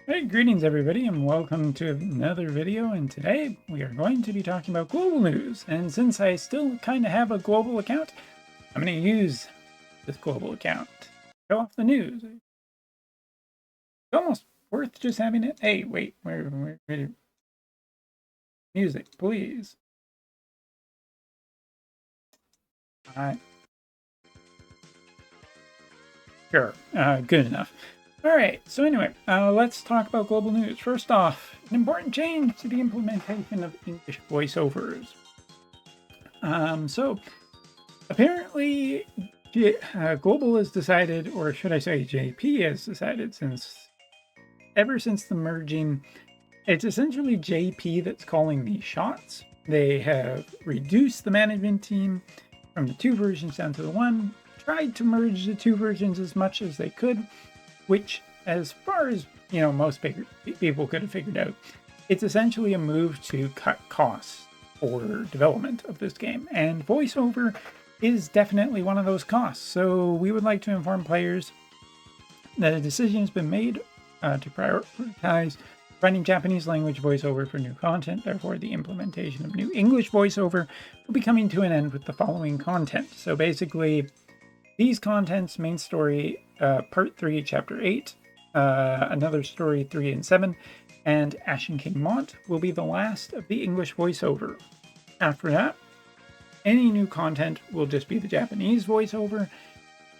Hey, greetings everybody and welcome to another video, and today we are going to be talking about global news. And since I still kind of have a global account, I'm going to use this global account to show off the news. It's almost worth just having it. Hey, wait, where music, please. Alright. Sure, good enough. Alright, so anyway, let's talk about global news. First off, an important change to the implementation of English voiceovers. So apparently Global has decided, or should I say JP has decided, ever since the merging, it's essentially JP that's calling the shots. They have reduced the management team from the 2 versions down to the 1, tried to merge the 2 versions as much as they could, which, as far as most people could have figured out, it's essentially a move to cut costs for development of this game, and voiceover is definitely one of those costs. So we would like to inform players that a decision has been made to prioritize providing Japanese language voiceover for new content. Therefore, the implementation of new English voiceover will be coming to an end with the following content. So basically, these contents: main story, part 3, chapter 8, another story 3 and 7, and Ashen King Mont will be the last of the English voiceover. After that, any new content will just be the Japanese voiceover,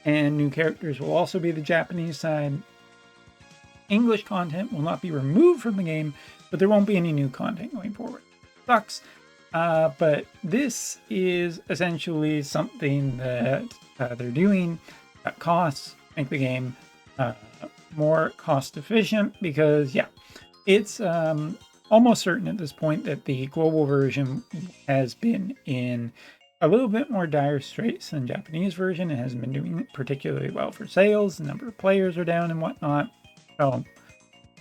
and new characters will also be the Japanese side. English content will not be removed from the game, but there won't be any new content going forward. Sucks, but this is essentially something that they're doing at costs, make the game more cost efficient, because it's almost certain at this point that the global version has been in a little bit more dire straits than the Japanese version. It hasn't been doing particularly well for sales. The number of players are down and whatnot. So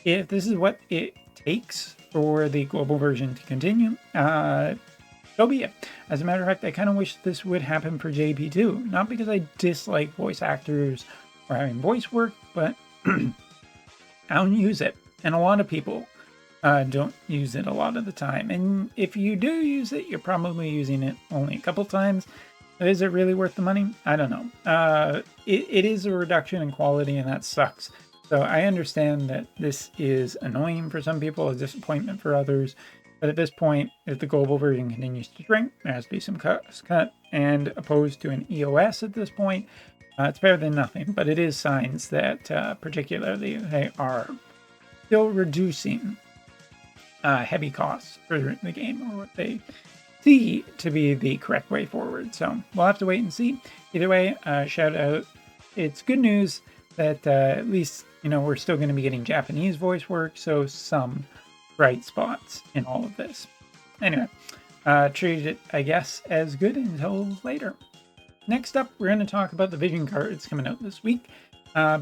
if this is what it takes for the global version to continue, so be it. As a matter of fact, I kind of wish this would happen for JP too. Not because I dislike voice actors or having voice work, but I don't use it. And a lot of people don't use it a lot of the time. And if you do use it, you're probably using it only a couple times. Is it really worth the money? I don't know. It is a reduction in quality, and that sucks. So I understand that this is annoying for some people, a disappointment for others. But at this point, if the global version continues to shrink, there has to be some cuts cut. And opposed to an EOS at this point, it's better than nothing. But it is signs that particularly they are still reducing heavy costs for the game, or what they see to be the correct way forward. So we'll have to wait and see. Either way, shout out. It's good news that at least, we're still going to be getting Japanese voice work, so some bright spots in all of this. Anyway, treated it, I guess, as good until later. Next up, we're going to talk about the vision cards coming out this week.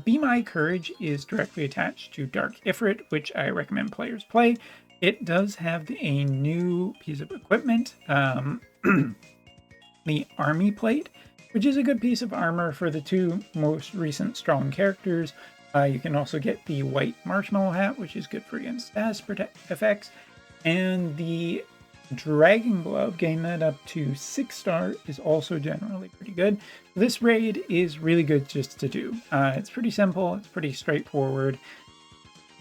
Be My Courage is directly attached to Dark Ifrit, which I recommend players play. It does have a new piece of equipment, the Army Plate, which is a good piece of armor for the 2 most recent strong characters. You can also get the white marshmallow hat, which is good for against status effects, and the Dragon Glove, getting that up to 6-star, is also generally pretty good. This raid is really good just to do. It's pretty simple, it's pretty straightforward.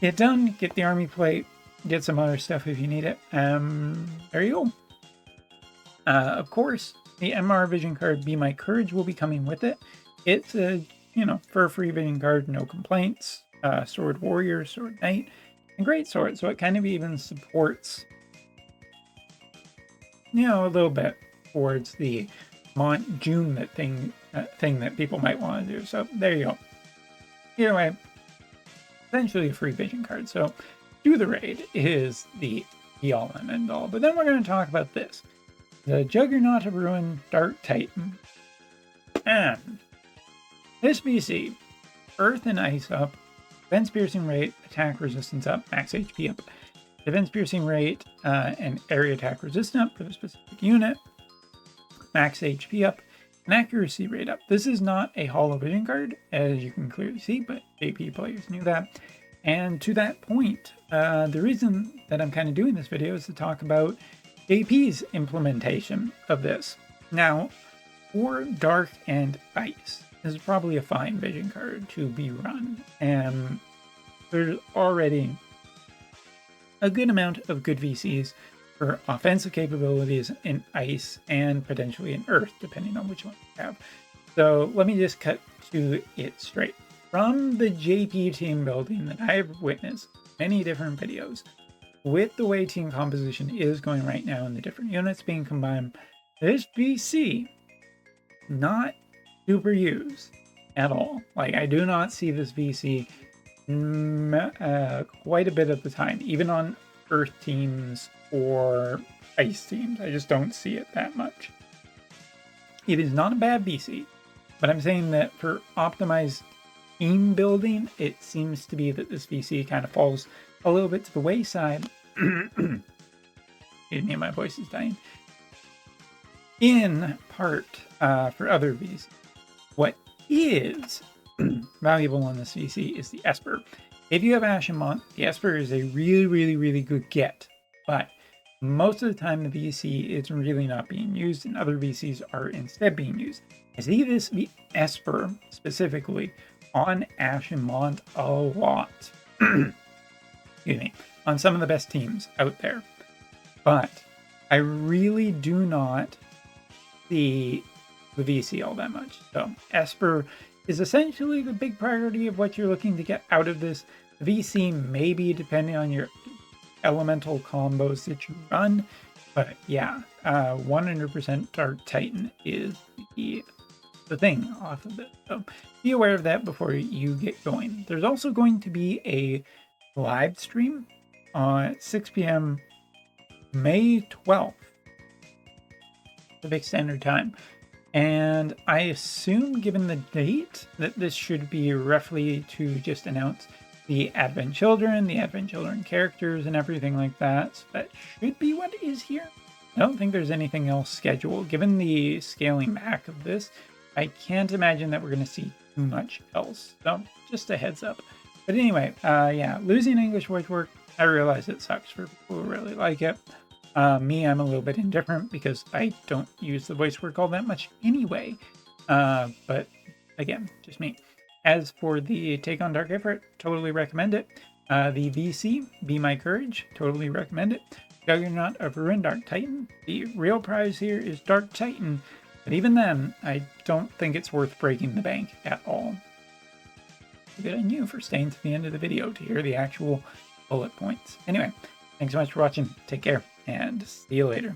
Get done, get the Army Plate, get some other stuff if you need it. There you go. Of course, the MR vision card Be My Courage will be coming with it. It's a for a free vision card, no complaints. Sword Warrior, Sword Knight, and Great Sword. So it kind of even supports, a little bit towards the June thing that people might want to do. So there you go. Either way, essentially a free vision card. So do the raid is the be all and end all. But then we're going to talk about this: the Juggernaut of Ruin, Dark Titan, and this BC, Earth and Ice up, defense piercing rate, attack resistance up, max HP up, defense piercing rate and area attack resistance up for the specific unit, max HP up, and accuracy rate up. This is not a holo vision card, as you can clearly see, but JP players knew that. And to that point, the reason that I'm kind of doing this video is to talk about JP's implementation of this. Now, for Dark and Ice, this is probably a fine vision card to be run, and there's already a good amount of good VCs for offensive capabilities in Ice and potentially in Earth, depending on which one you have. So let me just cut to it straight. From the JP team building that I've witnessed many different videos, with the way team composition is going right now and the different units being combined, this VC not super used at all. Like, I do not see this VC quite a bit of the time, even on Earth teams or Ice teams. I just don't see it that much. It is not a bad VC, but I'm saying that for optimized team building, it seems to be that this VC kind of falls a little bit to the wayside. Excuse me, my voice is dying. In part for other VCs. What is valuable on this VC is the Esper. If you have Ashimont, the Esper is a really good get, but most of the time the VC is really not being used and other VCs are instead being used. I see this Esper specifically on Ashimont a lot. Excuse me, on some of the best teams out there. But I really do not see the VC all that much. So Esper is essentially the big priority of what you're looking to get out of this. The VC maybe depending on your elemental combos that you run, but yeah, 100% Dark Titan is the thing off of it. So be aware of that before you get going. There's also going to be a live stream at 6 p.m. May 12th, Pacific Standard Time. And I assume, given the date, that this should be roughly to just announce the Advent Children, characters, and everything like that. So that should be what is here. I don't think there's anything else scheduled. Given the scaling back of this, I can't imagine that we're going to see too much else. So just a heads up. But anyway, yeah, losing English voice work, I realize it sucks for people who really like it. Me, I'm a little bit indifferent because I don't use the voice work all that much anyway. But again, just me. As for the Take on Dark Effort, totally recommend it. The VC, Be My Courage, totally recommend it. Juggernaut of Ruin, Dark Titan. The real prize here is Dark Titan, but even then, I don't think it's worth breaking the bank at all. Good on you for staying to the end of the video to hear the actual bullet points. Anyway, thanks so much for watching. Take care, and see you later.